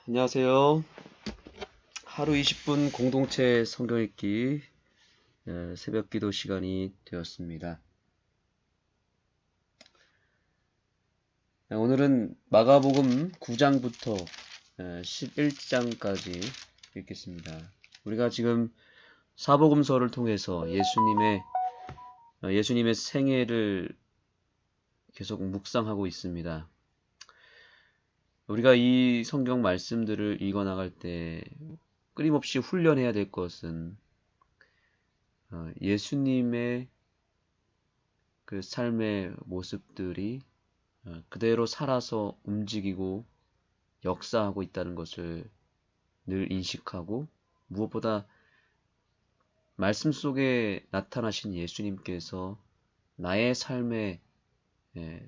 안녕하세요. 하루 20분 공동체 성경 읽기 새벽 기도 시간이 되었습니다. 오늘은 마가복음 9장부터 11장까지 읽겠습니다. 우리가 지금 사복음서를 통해서 예수님의 생애를 계속 묵상하고 있습니다. 우리가 이 성경 말씀들을 읽어 나갈 때 끊임없이 훈련해야 될 것은 예수님의 그 삶의 모습들이 그대로 살아서 움직이고 역사하고 있다는 것을 늘 인식하고, 무엇보다 말씀 속에 나타나신 예수님께서 나의 삶에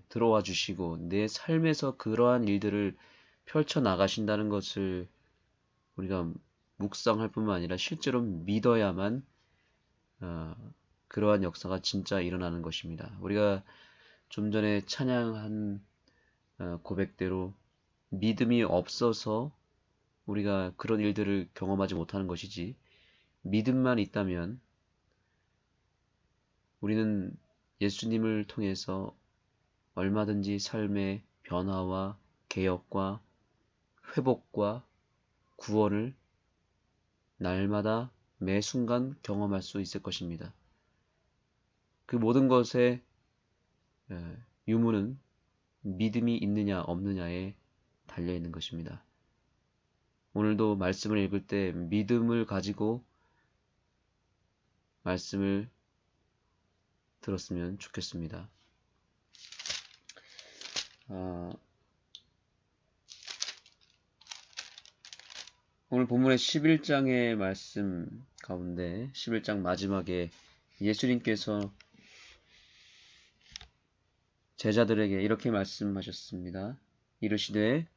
들어와 주시고 내 삶에서 그러한 일들을 펼쳐 나가신다는 것을 우리가 묵상할 뿐만 아니라 실제로 믿어야만 그러한 역사가 진짜 일어나는 것입니다. 우리가 좀 전에 찬양한 고백대로 믿음이 없어서 우리가 그런 일들을 경험하지 못하는 것이지, 믿음만 있다면 우리는 예수님을 통해서 얼마든지 삶의 변화와 개혁과 회복과 구원을 날마다 매 순간 경험할 수 있을 것입니다. 그 모든 것의 유무는 믿음이 있느냐 없느냐에 달려 있는 것입니다. 오늘도 말씀을 읽을 때 믿음을 가지고 말씀을 들었으면 좋겠습니다. 오늘 본문의 11장의 말씀 가운데 11장 마지막에 예수님께서 제자들에게 이렇게 말씀하셨습니다. 이르시되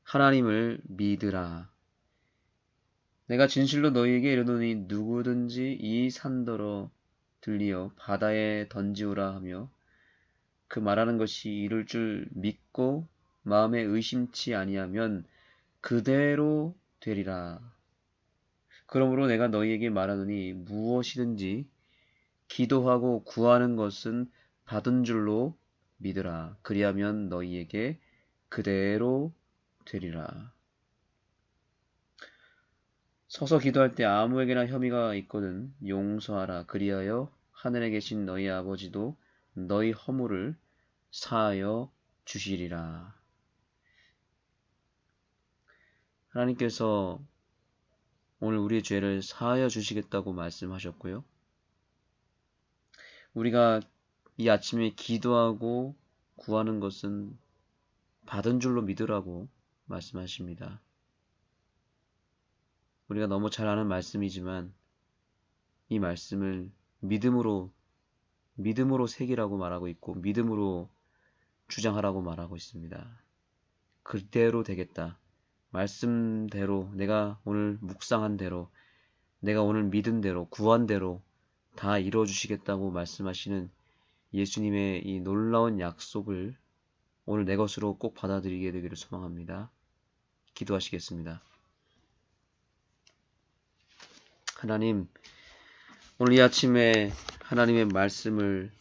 하나님을 믿으라. 내가 진실로 너희에게 이르노니 누구든지 이 산더러 들리어 바다에 던지우라 하며 그 말하는 것이 이룰 줄 믿고 마음에 의심치 아니하면 그대로 되리라. 그러므로 내가 너희에게 말하노니 무엇이든지 기도하고 구하는 것은 받은 줄로 믿으라. 그리하면 너희에게 그대로 되리라. 서서 기도할 때 아무에게나 혐의가 있거든 용서하라. 그리하여 하늘에 계신 너희 아버지도 너희 허물을 사하여 주시리라. 하나님께서 오늘 우리의 죄를 사하여 주시겠다고 말씀하셨고요. 우리가 이 아침에 기도하고 구하는 것은 받은 줄로 믿으라고 말씀하십니다. 우리가 너무 잘 아는 말씀이지만 이 말씀을 믿음으로 새기라고 말하고 있고 믿음으로 주장하라고 말하고 있습니다. 그대로 되겠다. 말씀대로, 내가 오늘 묵상한 대로, 내가 오늘 믿은 대로, 구한 대로 다 이루어주시겠다고 말씀하시는 예수님의 이 놀라운 약속을 오늘 내 것으로 꼭 받아들이게 되기를 소망합니다. 기도하시겠습니다. 하나님, 오늘 이 아침에 하나님의 말씀을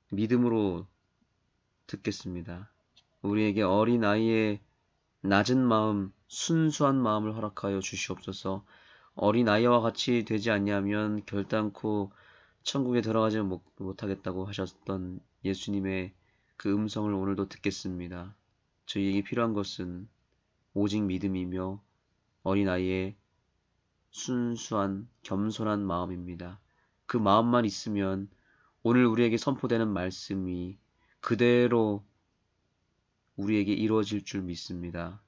믿음으로 듣겠습니다. 우리에게 어린아이의 낮은 마음, 순수한 마음을 허락하여 주시옵소서. 어린아이와 같이 되지 아니하면 결단코 천국에 들어가지 못하겠다고 하셨던 예수님의 그 음성을 오늘도 듣겠습니다. 저희에게 필요한 것은 오직 믿음이며 어린아이의 순수한 겸손한 마음입니다. 그 마음만 있으면 오늘 우리에게 선포되는 말씀이 그대로 우리에게 이루어질 줄 믿습니다.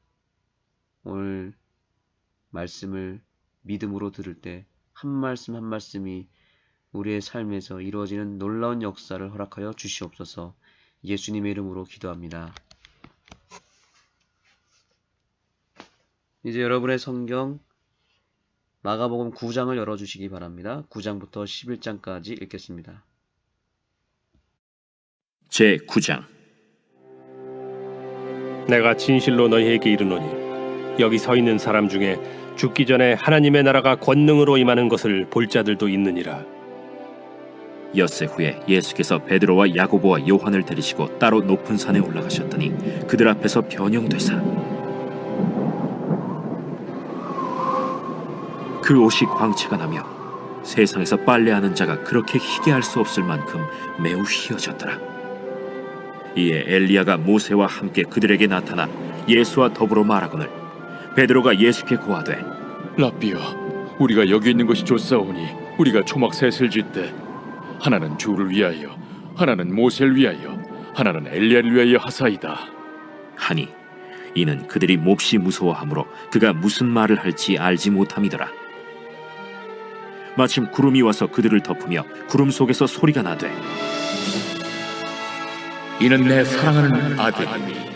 오늘 말씀을 믿음으로 들을 때 한 말씀 한 말씀이 우리의 삶에서 이루어지는 놀라운 역사를 허락하여 주시옵소서. 예수님의 이름으로 기도합니다. 이제 여러분의 성경 마가복음 9장을 열어주시기 바랍니다. 9장부터 11장까지 읽겠습니다. 제9장. 내가 진실로 너희에게 이르노니 여기 서 있는 사람 중에 죽기 전에 하나님의 나라가 권능으로 임하는 것을 볼 자들도 있느니라. 엿새 후에 예수께서 베드로와 야고보와 요한을 데리시고 따로 높은 산에 올라가셨더니 그들 앞에서 변형되사 그 옷이 광채가 나며 세상에서 빨래하는 자가 그렇게 희게 할 수 없을 만큼 매우 희어졌더라. 이에 엘리야가 모세와 함께 그들에게 나타나 예수와 더불어 말하거늘 베드로가 예수께 고하되 라삐여, 우리가 여기 있는 것이 좋사오니 우리가 초막 셋을 짓되 하나는 주를 위하여, 하나는 모세를 위하여, 하나는 엘리야를 위하여 하사이다. 하니 이는 그들이 몹시 무서워하므로 그가 무슨 말을 할지 알지 못함이더라. 마침 구름이 와서 그들을 덮으며 구름 속에서 소리가 나되 이는 내 사랑하는 아들이니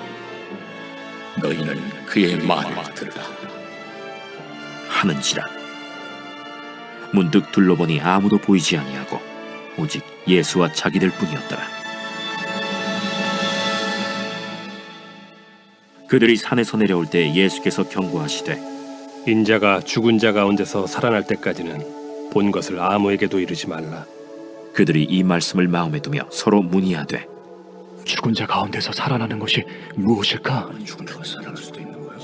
너희는 그의 말을 들으라 하는지라. 문득 둘러보니 아무도 보이지 아니하고 오직 예수와 자기들 뿐이었더라. 그들이 산에서 내려올 때 예수께서 경고하시되 인자가 죽은 자 가운데서 살아날 때까지는 본 것을 아무에게도 이르지 말라. 그들이 이 말씀을 마음에 두며 서로 문의하되 죽은 자 가운데서 살아나는 것이 무엇일까?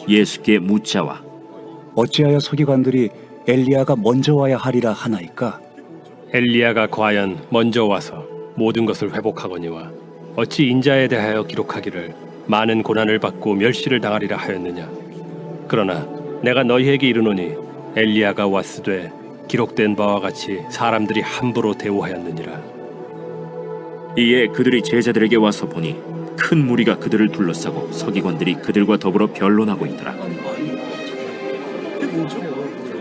예수께 묻자와 어찌하여 서기관들이 엘리야가 먼저 와야 하리라 하나이까? 엘리야가 과연 먼저 와서 모든 것을 회복하거니와 어찌 인자에 대하여 기록하기를 많은 고난을 받고 멸시를 당하리라 하였느냐. 그러나 내가 너희에게 이르노니 엘리야가 왔으되 기록된 바와 같이 사람들이 함부로 대우하였느니라. 이에 그들이 제자들에게 와서 보니 큰 무리가 그들을 둘러싸고 서기관들이 그들과 더불어 변론하고 있더라.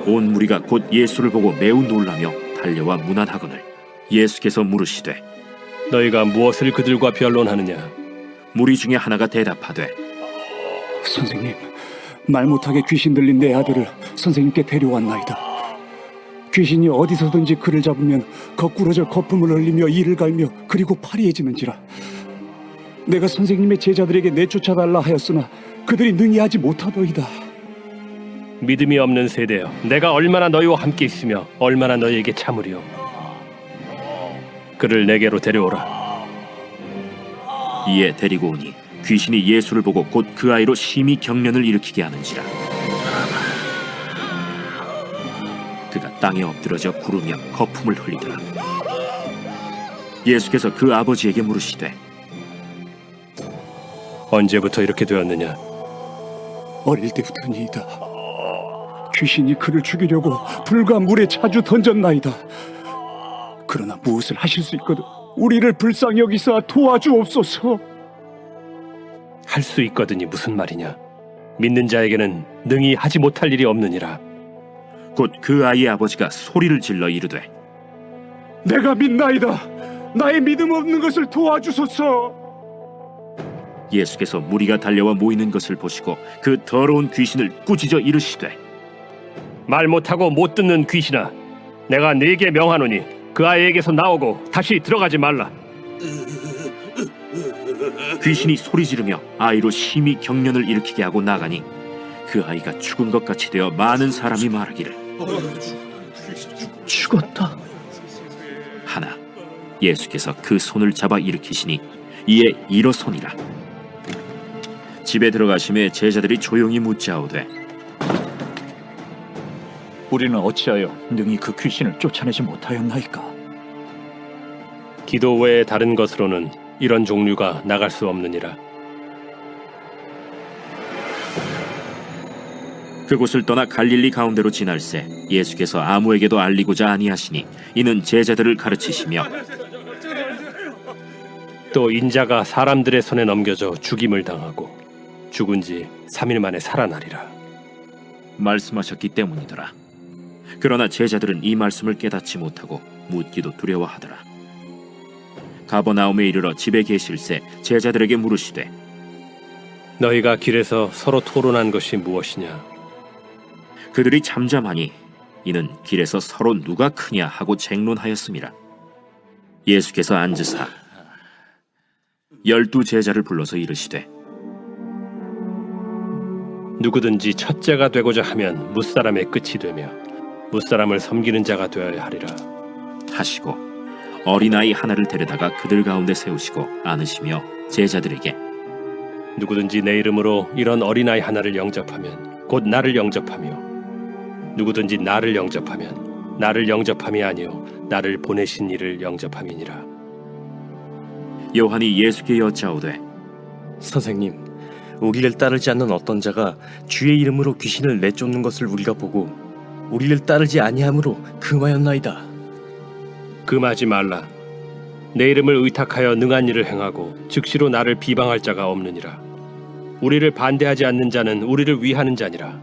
온 무리가 곧 예수를 보고 매우 놀라며 달려와 문안하거늘 예수께서 물으시되 너희가 무엇을 그들과 변론하느냐. 무리 중에 하나가 대답하되 선생님, 말 못하게 귀신 들린 내 아들을 선생님께 데려왔나이다. 귀신이 어디서든지 그를 잡으면 거꾸러져 거품을 흘리며 이를 갈며 그리고 파리해지는지라. 내가 선생님의 제자들에게 내쫓아달라 하였으나 그들이 능히 하지 못하더이다. 믿음이 없는 세대여, 내가 얼마나 너희와 함께 있으며 얼마나 너희에게 참으리요. 그를 내게로 데려오라. 이에 데리고 오니 귀신이 예수를 보고 곧 그 아이로 심히 경련을 일으키게 하는지라. 그가 땅에 엎드러져 구르며 거품을 흘리더라. 예수께서 그 아버지에게 물으시되 언제부터 이렇게 되었느냐. 어릴 때부터니이다. 귀신이 그를 죽이려고 불과 물에 자주 던졌나이다. 그러나 무엇을 하실 수 있거든 우리를 불쌍히 여기사 도와주옵소서. 할 수 있거든이 무슨 말이냐. 믿는 자에게는 능히 하지 못할 일이 없느니라. 곧 그 아이의 아버지가 소리를 질러 이르되 내가 믿나이다. 나의 믿음 없는 것을 도와주소서. 예수께서 무리가 달려와 모이는 것을 보시고 그 더러운 귀신을 꾸짖어 이르시되 말 못하고 못 듣는 귀신아, 내가 네게 명하노니 그 아이에게서 나오고 다시 들어가지 말라. 귀신이 소리 지르며 아이로 심히 경련을 일으키게 하고 나가니 그 아이가 죽은 것 같이 되어 많은 사람이 말하기를 죽었다. 하나 예수께서 그 손을 잡아 일으키시니 이에 일어서니라. 집에 들어가심에 제자들이 조용히 묻자오되 우리는 어찌하여 능히 그 귀신을 쫓아내지 못하였나이까? 기도 외에 다른 것으로는 이런 종류가 나갈 수 없느니라. 그곳을 떠나 갈릴리 가운데로 지날새 예수께서 아무에게도 알리고자 아니하시니 이는 제자들을 가르치시며 또 인자가 사람들의 손에 넘겨져 죽임을 당하고 죽은 지 3일 만에 살아나리라. 말씀하셨기 때문이더라. 그러나 제자들은 이 말씀을 깨닫지 못하고 묻기도 두려워하더라. 가버나움에 이르러 집에 계실새 제자들에게 물으시되 너희가 길에서 서로 토론한 것이 무엇이냐. 그들이 잠잠하니 이는 길에서 서로 누가 크냐 하고 쟁론하였음이라. 예수께서 앉으사 12 제자를 불러서 이르시되 누구든지 첫째가 되고자 하면 뭇사람의 끝이 되며 뭇사람을 섬기는 자가 되어야 하리라. 하시고 어린아이 하나를 데려다가 그들 가운데 세우시고 안으시며 제자들에게 누구든지 내 이름으로 이런 어린아이 하나를 영접하면 곧 나를 영접하며 누구든지 나를 영접하면 나를 영접함이 아니요 나를 보내신 이를 영접함이니라. 요한이 예수께 여짜오되 선생님, 우리를 따르지 않는 어떤 자가 주의 이름으로 귀신을 내쫓는 것을 우리가 보고 우리를 따르지 아니함으로 금하였나이다. 금하지 말라. 내 이름을 의탁하여 능한 일을 행하고 즉시로 나를 비방할 자가 없느니라. 우리를 반대하지 않는 자는 우리를 위하는 자니라.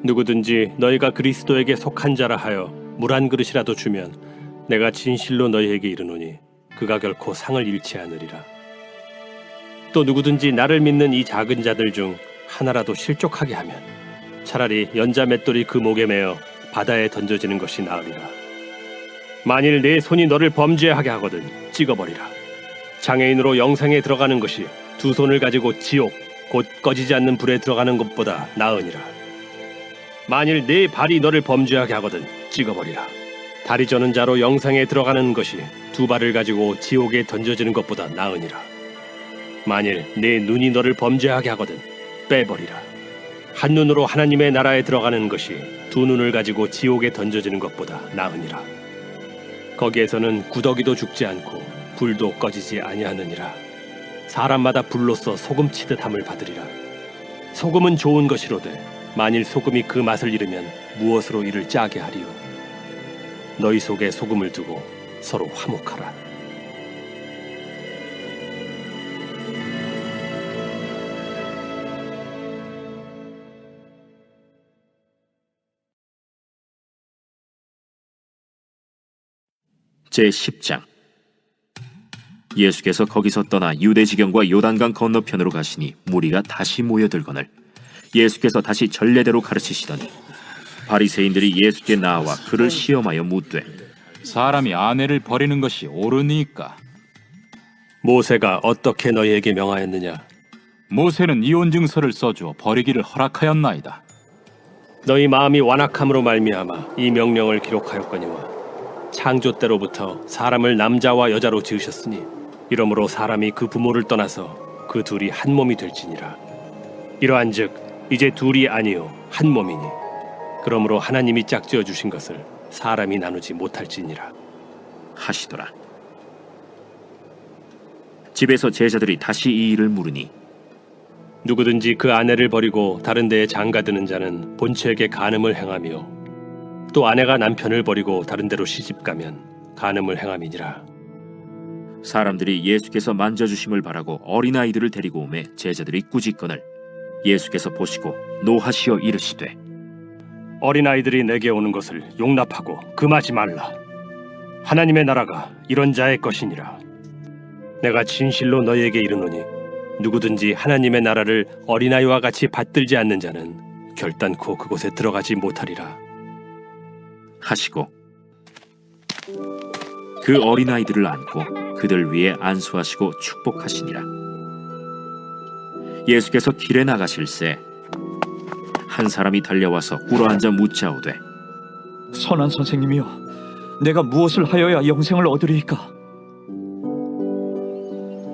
누구든지 너희가 그리스도에게 속한 자라 하여 물 한 그릇이라도 주면 내가 진실로 너희에게 이르노니 그가 결코 상을 잃지 않으리라. 또 누구든지 나를 믿는 이 작은 자들 중 하나라도 실족하게 하면 차라리 연자 맷돌이 그 목에 매어 바다에 던져지는 것이 나으리라. 만일 내 손이 너를 범죄하게 하거든 찍어버리라. 장애인으로 영생에 들어가는 것이 두 손을 가지고 지옥 곧 꺼지지 않는 불에 들어가는 것보다 나으니라. 만일 네 발이 너를 범죄하게 하거든 찍어버리라. 다리 저는 자로 영생에 들어가는 것이 두 발을 가지고 지옥에 던져지는 것보다 나으니라. 만일 네 눈이 너를 범죄하게 하거든 빼버리라. 한 눈으로 하나님의 나라에 들어가는 것이 두 눈을 가지고 지옥에 던져지는 것보다 나으니라. 거기에서는 구더기도 죽지 않고 불도 꺼지지 아니하느니라. 사람마다 불로써 소금 치듯함을 받으리라. 소금은 좋은 것이로되 만일 소금이 그 맛을 잃으면 무엇으로 이를 짜게 하리요. 너희 속에 소금을 두고 서로 화목하라. 제10장. 예수께서 거기서 떠나 유대지경과 요단강 건너편으로 가시니 무리가 다시 모여들거늘 예수께서 다시 전례대로 가르치시더니 바리새인들이 예수께 나와 그를 시험하여 묻되 사람이 아내를 버리는 것이 옳으니까? 모세가 어떻게 너희에게 명하였느냐? 모세는 이혼 증서를 써주어 버리기를 허락하였나이다. 너희 마음이 완악함으로 말미암아 이 명령을 기록하였거니와 창조 때로부터 사람을 남자와 여자로 지으셨으니 이러므로 사람이 그 부모를 떠나서 그 둘이 한 몸이 될지니라. 이러한즉 이제 둘이 아니요 한 몸이니 그러므로 하나님이 짝지어 주신 것을 사람이 나누지 못할지니라 하시더라. 집에서 제자들이 다시 이 일을 물으니 누구든지 그 아내를 버리고 다른 데에 장가드는 자는 본처에게 간음을 행하며 또 아내가 남편을 버리고 다른 데로 시집가면 간음을 행함이니라. 사람들이 예수께서 만져주심을 바라고 어린아이들을 데리고 오매 제자들이 꾸짖거늘 예수께서 보시고 노하시어 이르시되 어린아이들이 내게 오는 것을 용납하고 금하지 말라. 하나님의 나라가 이런 자의 것이니라. 내가 진실로 너희에게 이르노니 누구든지 하나님의 나라를 어린아이와 같이 받들지 않는 자는 결단코 그곳에 들어가지 못하리라 하시고 그 어린아이들을 안고 그들 위에 안수하시고 축복하시니라. 예수께서 길에 나가실새 한 사람이 달려와서 꿇어앉아 묻자오되 선한 선생님이여, 내가 무엇을 하여야 영생을 얻으리이까?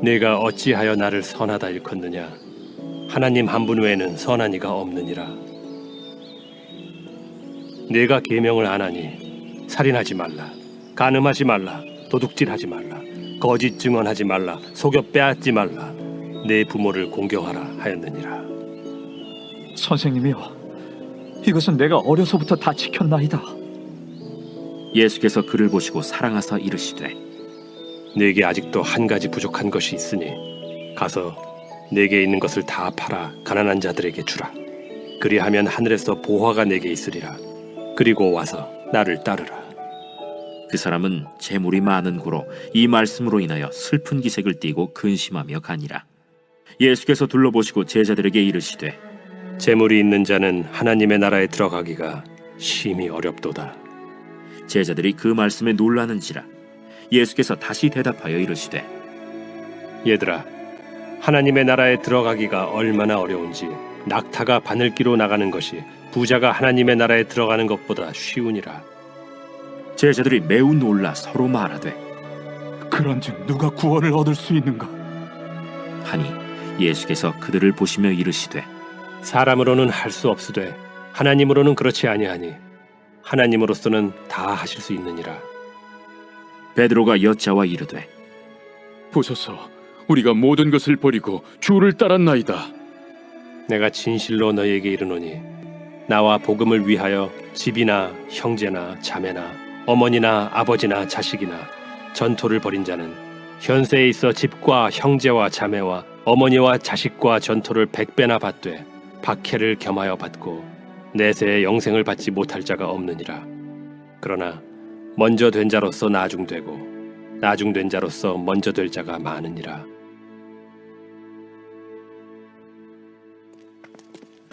네가 어찌하여 나를 선하다 일컫느냐? 하나님 한 분 외에는 선한 이가 없느니라. 네가 계명을 안 하니 살인하지 말라, 간음하지 말라, 도둑질하지 말라, 거짓 증언하지 말라, 속여 빼앗지 말라, 내 부모를 공경하라 하였느니라. 선생님이여, 이것은 내가 어려서부터 다 지켰나이다. 예수께서 그를 보시고 사랑하사 이르시되 네게 아직도 한 가지 부족한 것이 있으니 가서 네게 있는 것을 다 팔아 가난한 자들에게 주라. 그리하면 하늘에서 보화가 네게 있으리라. 그리고 와서 나를 따르라. 그 사람은 재물이 많은 고로 이 말씀으로 인하여 슬픈 기색을 띠고 근심하며 가니라. 예수께서 둘러보시고 제자들에게 이르시되 재물이 있는 자는 하나님의 나라에 들어가기가 심히 어렵도다. 제자들이 그 말씀에 놀라는지라. 예수께서 다시 대답하여 이르시되 얘들아, 하나님의 나라에 들어가기가 얼마나 어려운지 낙타가 바늘기로 나가는 것이 부자가 하나님의 나라에 들어가는 것보다 쉬우니라. 제자들이 매우 놀라 서로 말하되 그런즉 누가 구원을 얻을 수 있는가? 하니 예수께서 그들을 보시며 이르시되 사람으로는 할 수 없으되 하나님으로는 그렇지 아니하니 하나님으로서는 다 하실 수 있느니라. 베드로가 여짜와 이르되 보소서, 우리가 모든 것을 버리고 주를 따랐나이다. 내가 진실로 너희에게 이르노니 나와 복음을 위하여 집이나 형제나 자매나 어머니나 아버지나 자식이나 전토를 벌인 자는 현세에 있어 집과 형제와 자매와 어머니와 자식과 전토를 100배나 받되 박해를 겸하여 받고 내세의 영생을 받지 못할 자가 없느니라. 그러나 먼저 된 자로서 나중되고 나중된 자로서 먼저 될 자가 많으니라.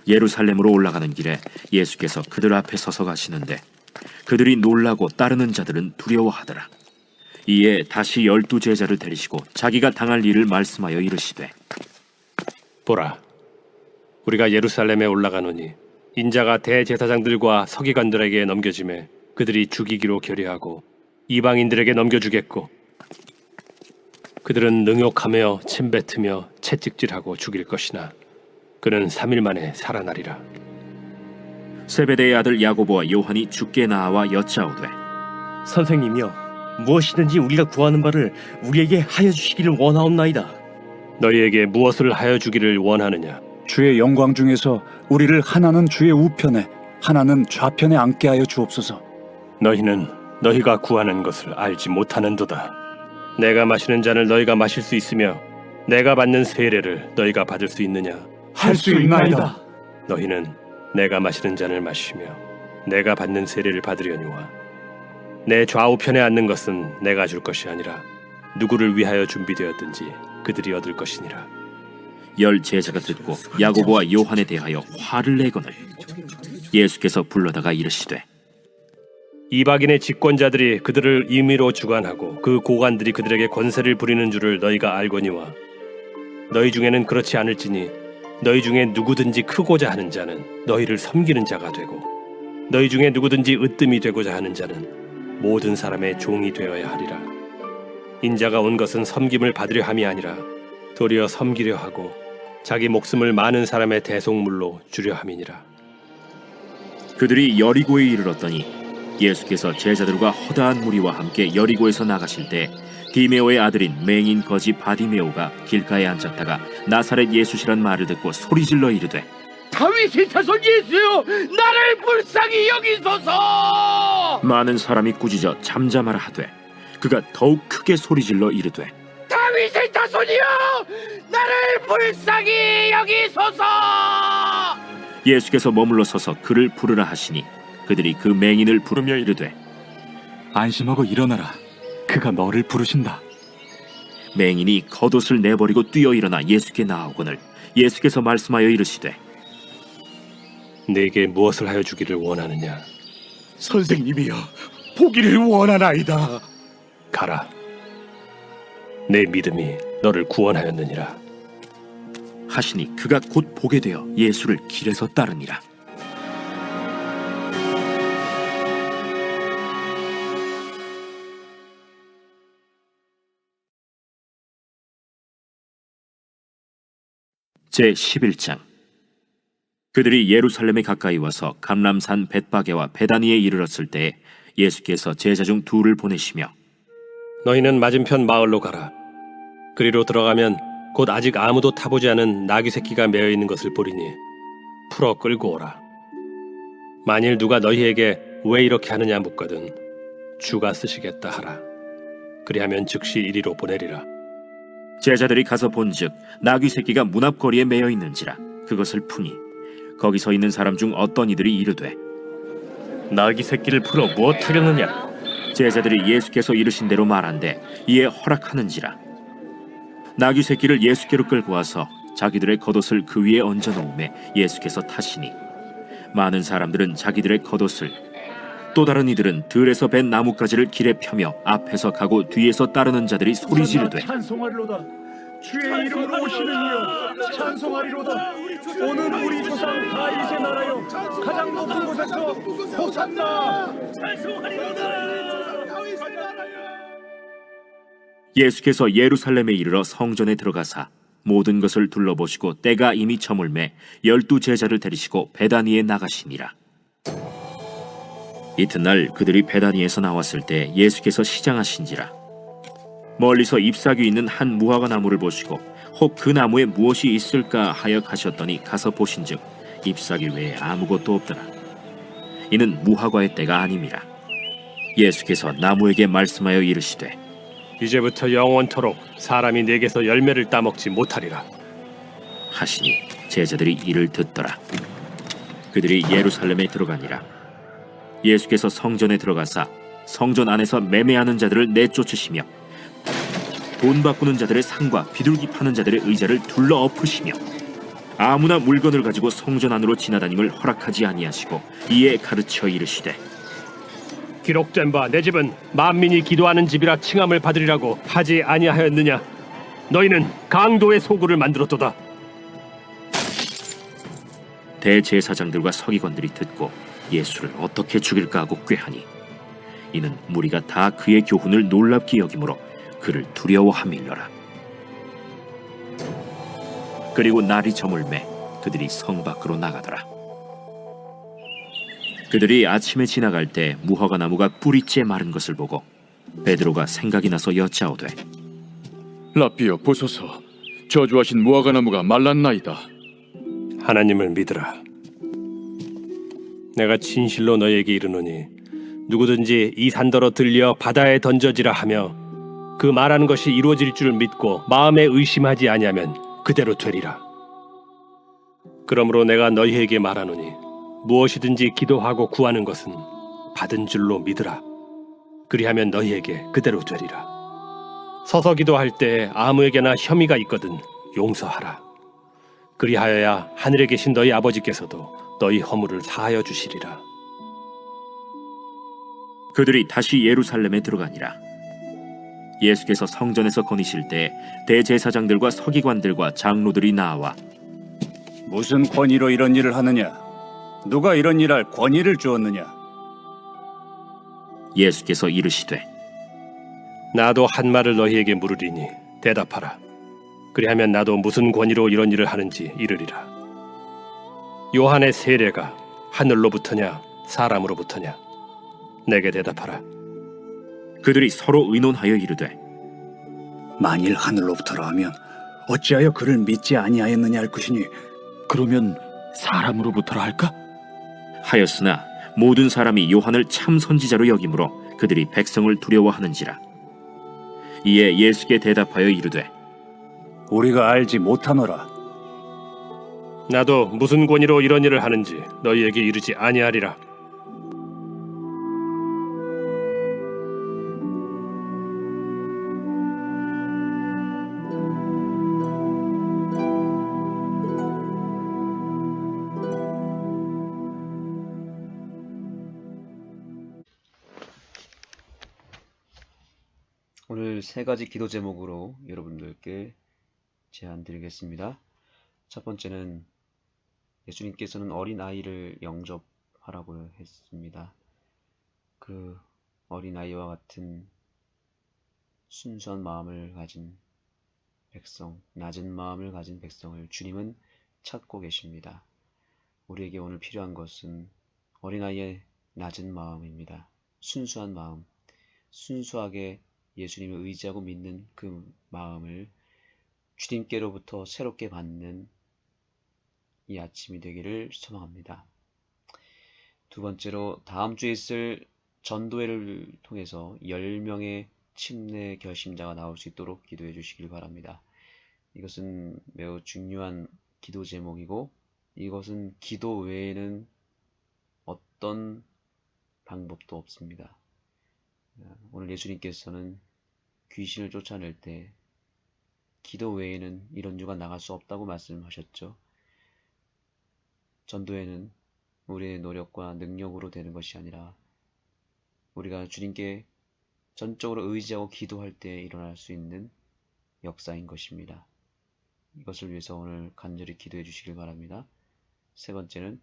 예루살렘으로 올라가는 길에 예수께서 그들 앞에 서서 가시는데 그들이 놀라고 따르는 자들은 두려워하더라. 이에 다시 12 제자를 데리시고 자기가 당할 일을 말씀하여 이르시되 보라, 우리가 예루살렘에 올라가노니 인자가 대제사장들과 서기관들에게 넘겨짐에 그들이 죽이기로 결의하고 이방인들에게 넘겨주겠고 그들은 능욕하며 침뱉으며 채찍질하고 죽일 것이나 그는 3일 만에 살아나리라. 세베대의 아들 야고보와 요한이 주께 나와 여짜오되 선생님이여, 무엇이든지 우리가 구하는 바를 우리에게 하여 주시기를 원하옵나이다. 너희에게 무엇을 하여 주기를 원하느냐? 주의 영광 중에서 우리를 하나는 주의 우편에 하나는 좌편에 앉게 하여 주옵소서. 너희는 너희가 구하는 것을 알지 못하는도다. 내가 마시는 잔을 너희가 마실 수 있으며 내가 받는 세례를 너희가 받을 수 있느냐? 할 수 있나이다. 너희는 내가 마시는 잔을 마시며 내가 받는 세례를 받으려니와 내 좌우편에 앉는 것은 내가 줄 것이 아니라 누구를 위하여 준비되었든지 그들이 얻을 것이니라. 10 제자가 듣고 야고보와 요한에 대하여 화를 내거늘 예수께서 불러다가 이르시되 이방인의 집권자들이 그들을 임의로 주관하고 그 고관들이 그들에게 권세를 부리는 줄을 너희가 알거니와 너희 중에는 그렇지 않을지니 너희 중에 누구든지 크고자 하는 자는 너희를 섬기는 자가 되고 너희 중에 누구든지 으뜸이 되고자 하는 자는 모든 사람의 종이 되어야 하리라. 인자가 온 것은 섬김을 받으려 함이 아니라 도리어 섬기려 하고 자기 목숨을 많은 사람의 대속물로 주려 함이니라. 그들이 여리고에 이르렀더니 예수께서 제자들과 허다한 무리와 함께 여리고에서 나가실 때 디메오의 아들인 맹인 거지 바디메오가 길가에 앉았다가 나사렛 예수시란 말을 듣고 소리질러 이르되 다윗의 자손 예수여, 나를 불쌍히 여기소서. 많은 사람이 꾸짖어 잠잠하라 하되 그가 더욱 크게 소리질러 이르되 다윗의 자손이여, 나를 불쌍히 여기소서. 예수께서 머물러 서서 그를 부르라 하시니 그들이 그 맹인을 부르며 이르되 안심하고 일어나라. 그가 너를 부르신다. 맹인이 겉옷을 내버리고 뛰어 일어나 예수께 나아오거늘 예수께서 말씀하여 이르시되 내게 무엇을 하여 주기를 원하느냐? 선생님이여, 보기를 원하나이다. 가라. 내 믿음이 너를 구원하였느니라. 하시니 그가 곧 보게 되어 예수를 길에서 따르니라. 제11장 그들이 예루살렘에 가까이 와서 감람산 벳바게와 베다니에 이르렀을 때 예수께서 제자 중 둘을 보내시며 너희는 맞은편 마을로 가라. 그리로 들어가면 곧 아직 아무도 타보지 않은 나귀 새끼가 매어 있는 것을 보리니 풀어 끌고 오라. 만일 누가 너희에게 왜 이렇게 하느냐 묻거든 주가 쓰시겠다 하라. 그리하면 즉시 이리로 보내리라. 제자들이 가서 본즉 나귀 새끼가 문 앞거리에 매여 있는지라 그것을 푸니 거기 서 있는 사람 중 어떤 이들이 이르되 나귀 새끼를 풀어 무엇하려느냐? 제자들이 예수께서 이르신 대로 말한대 이에 허락하는지라. 나귀 새끼를 예수께로 끌고 와서 자기들의 겉옷을 그 위에 얹어 놓음에 예수께서 타시니 많은 사람들은 자기들의 겉옷을 또 다른 이들은 들에서 벤 나뭇가지를 길에 펴며 앞에서 가고 뒤에서 따르는 자들이 소리 지르되 찬송하리로다. 주의 이름으로 오시는 이여 찬송하리로다. 오늘 우리 조상 다윗의 나라여 가장 높은 곳에서 호산나. 예수께서 예루살렘에 이르러 성전에 들어가사 모든 것을 둘러보시고 때가 이미 저물매 12 제자를 데리시고 베다니에 나가시니라. 이튿날 그들이 베다니에서 나왔을 때 예수께서 시장하신지라. 멀리서 잎사귀 있는 한 무화과 나무를 보시고 혹 그 나무에 무엇이 있을까 하여 가셨더니 가서 보신즉 잎사귀 외에 아무것도 없더라. 이는 무화과의 때가 아님이라. 예수께서 나무에게 말씀하여 이르시되 이제부터 영원토록 사람이 내게서 열매를 따먹지 못하리라. 하시니 제자들이 이를 듣더라. 그들이 예루살렘에 들어가니라. 예수께서 성전에 들어가사 성전 안에서 매매하는 자들을 내쫓으시며 돈 바꾸는 자들의 상과 비둘기 파는 자들의 의자를 둘러 엎으시며 아무나 물건을 가지고 성전 안으로 지나다님을 허락하지 아니하시고 이에 가르쳐 이르시되 기록된 바 내 집은 만민이 기도하는 집이라 칭함을 받으리라고 하지 아니하였느냐? 너희는 강도의 소굴을 만들었도다. 대제사장들과 서기관들이 듣고 예수를 어떻게 죽일까 하고 꾀하니 이는 무리가 다 그의 교훈을 놀랍게 여김으로 그를 두려워함일러라. 그리고 날이 저물매 그들이 성 밖으로 나가더라. 그들이 아침에 지나갈 때 무화과 나무가 뿌리째 마른 것을 보고 베드로가 생각이 나서 여짜오되 라삐여 보소서, 저주하신 무화과 나무가 말랐나이다. 하나님을 믿으라. 내가 진실로 너에게 이르노니 누구든지 이 산더러 들려 바다에 던져지라 하며 그 말하는 것이 이루어질 줄 믿고 마음에 의심하지 아니하면 그대로 되리라. 그러므로 내가 너희에게 말하노니 무엇이든지 기도하고 구하는 것은 받은 줄로 믿으라. 그리하면 너희에게 그대로 되리라. 서서 기도할 때 아무에게나 혐의가 있거든 용서하라. 그리하여야 하늘에 계신 너희 아버지께서도 너희 허물을 사하여 주시리라. 그들이 다시 예루살렘에 들어가니라. 예수께서 성전에서 거니실 때 대제사장들과 서기관들과 장로들이 나와 무슨 권위로 이런 일을 하느냐? 누가 이런 일할 권위를 주었느냐? 예수께서 이르시되 나도 한 말을 너희에게 물으리니 대답하라. 그리하면 나도 무슨 권위로 이런 일을 하는지 이르리라. 요한의 세례가 하늘로부터냐 사람으로부터냐? 내게 대답하라. 그들이 서로 의논하여 이르되 만일 하늘로부터라 하면 어찌하여 그를 믿지 아니하였느냐 할 것이니 그러면 사람으로부터라 할까? 하였으나 모든 사람이 요한을 참 선지자로 여김으로 그들이 백성을 두려워하는지라. 이에 예수께 대답하여 이르되 우리가 알지 못하노라. 나도 무슨 권위로 이런 일을 하는지 너희에게 이르지 아니하리라. 오늘 세 가지 기도 제목으로 여러분들께 제안 드리겠습니다. 첫 번째는 예수님께서는 어린 아이를 영접하라고 했습니다. 그 어린 아이와 같은 순수한 마음을 가진 백성, 낮은 마음을 가진 백성을 주님은 찾고 계십니다. 우리에게 오늘 필요한 것은 어린아이의 낮은 마음입니다. 순수한 마음, 순수하게 예수님을 의지하고 믿는 그 마음을 주님께로부터 새롭게 받는 이 아침이 되기를 소망합니다. 두 번째로 다음 주에 있을 전도회를 통해서 10명의 침례 결심자가 나올 수 있도록 기도해 주시길 바랍니다. 이것은 매우 중요한 기도 제목이고 이것은 기도 외에는 어떤 방법도 없습니다. 오늘 예수님께서는 귀신을 쫓아낼 때 기도 외에는 이런 유가 나갈 수 없다고 말씀하셨죠. 전도회는 우리의 노력과 능력으로 되는 것이 아니라 우리가 주님께 전적으로 의지하고 기도할 때 일어날 수 있는 역사인 것입니다. 이것을 위해서 오늘 간절히 기도해 주시길 바랍니다. 세 번째는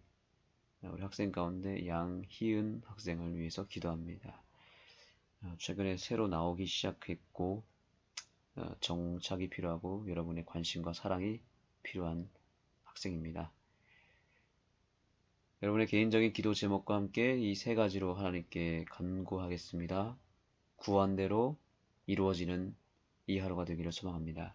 우리 학생 가운데 양희은 학생을 위해서 기도합니다. 최근에 새로 나오기 시작했고 정착이 필요하고 여러분의 관심과 사랑이 필요한 학생입니다. 여러분의 개인적인 기도 제목과 함께 이 세 가지로 하나님께 간구하겠습니다. 구한대로 이루어지는 이 하루가 되기를 소망합니다.